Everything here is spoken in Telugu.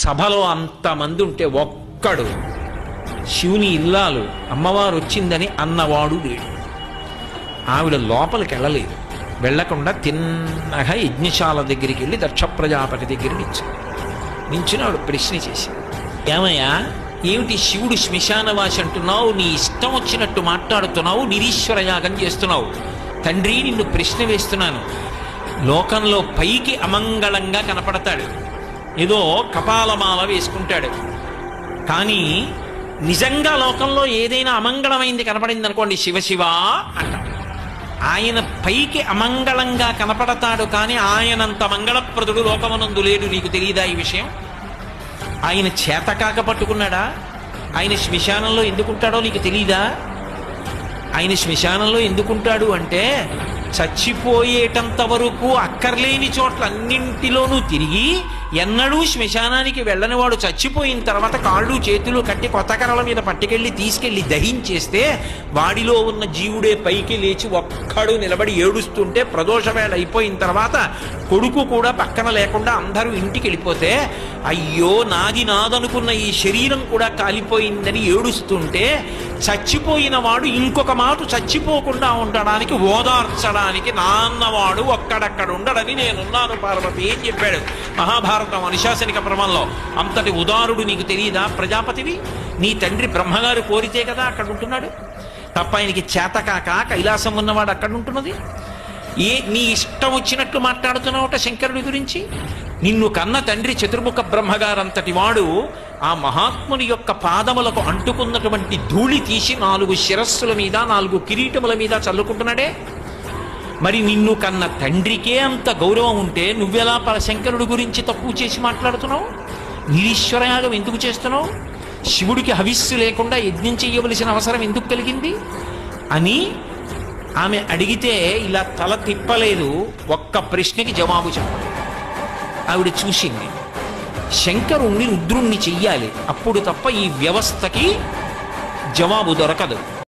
సభలో అంతమంది ఉంటే ఒక్కడు శివుని ఇల్లాలు అమ్మవారు వచ్చిందని అన్నవాడు లేడు. ఆవిడ లోపలికి వెళ్ళలేదు. వెళ్లకుండా తిన్నగా యజ్ఞశాల దగ్గరికి వెళ్ళి దక్ష ప్రజాపతి దగ్గర నించున్నాడు. ప్రశ్న చేసి, ఏమయ్యా, ఏమిటి శివుడు శ్మశానవాసి అంటున్నావు, నీ ఇష్టం వచ్చినట్టు మాట్లాడుతున్నావు, నిరీశ్వర యాగం చేస్తున్నావు. తండ్రి, నిన్ను ప్రశ్న వేస్తున్నాను. లోకంలో పైకి అమంగళంగా కనపడతాడు, ఏదో కపాలమాల వేసుకుంటాడు, కానీ నిజంగా లోకంలో ఏదైనా అమంగళమైంది కనపడింది అనుకోండి, శివ అంటాడు. ఆయన పైకి అమంగళంగా కనపడతాడు, కానీ ఆయనంత మంగళప్రదుడు లోకమునందు లేడు. నీకు తెలియదా ఈ విషయం? ఆయన చేతకాక పట్టుకున్నాడా? ఆయన శ్మశానంలో ఎందుకుంటాడో నీకు తెలీదా? ఆయన శ్మశానంలో ఎందుకుంటాడు అంటే, చచ్చిపోయేటంత వరకు అక్కర్లేని చోట్ల అన్నింటిలోనూ తిరిగి ఎన్నడూ శ్మశానానికి వెళ్ళని వాడు చచ్చిపోయిన తర్వాత కాళ్ళు చేతులు కట్టి కొత్త కర్రల మీద పట్టుకెళ్ళి తీసుకెళ్లి దహించేస్తే వాడిలో ఉన్న జీవుడే పైకి లేచి ఒక్కడు నిలబడి ఏడుస్తుంటే, ప్రదోషవేళ అయిపోయిన తర్వాత కొడుకు కూడా పక్కన లేకుండా అందరూ ఇంటికి వెళ్ళిపోతే, అయ్యో నాది నాదనుకున్న ఈ శరీరం కూడా కాలిపోయిందని ఏడుస్తుంటే, చచ్చిపోయిన వాడు ఇంకొక మాట చచ్చిపోకుండా ఉండడానికి, ఓదార్చడానికి నాన్నవాడు ఒక్కడక్కడ ఉండడని నేనున్నాను పార్వతి అని చెప్పాడు మహాభారతం అనుశాసనిక పర్వంలో. అంతటి ఉదారుడు నీకు తెలియదా? ప్రజాపతివి, నీ తండ్రి బ్రహ్మగారు కోరితే కదా అక్కడ ఉంటున్నాడు, తప్ప ఆయనకి చేతకాక కైలాసం ఉన్నవాడు అక్కడ ఉంటున్నది. నీ ఇష్టం వచ్చినట్లు మాట్లాడుతున్నావుట శంకరుడి గురించి. నిన్ను కన్న తండ్రి చతుర్ముఖ బ్రహ్మగారంతటి వాడు ఆ మహాత్ముని యొక్క పాదములకు అంటుకున్నటువంటి ధూళి తీసి 4 శిరస్సుల మీద 4 కిరీటముల మీద చల్లుకుంటున్నాడే. మరి నిన్ను కన్న తండ్రికే అంత గౌరవం ఉంటే నువ్వెలా శంకరుడి గురించి తక్కువ చేసి మాట్లాడుతున్నావు? నిరీశ్వరయాగం ఎందుకు చేస్తున్నావు? శివుడికి హవిస్సు లేకుండా యజ్ఞం చేయవలసిన అవసరం ఎందుకు కలిగింది అని ఆమె అడిగితే ఇలా తల తిప్పలేదు. ఒక్క ప్రశ్నకి జవాబు చెప్పాలి. ఆవిడ చూసింది, శంకరుణ్ణి రుద్రుణ్ణి చెయ్యాలి, అప్పుడు తప్ప ఈ వ్యవస్థకి జవాబు దొరకదు.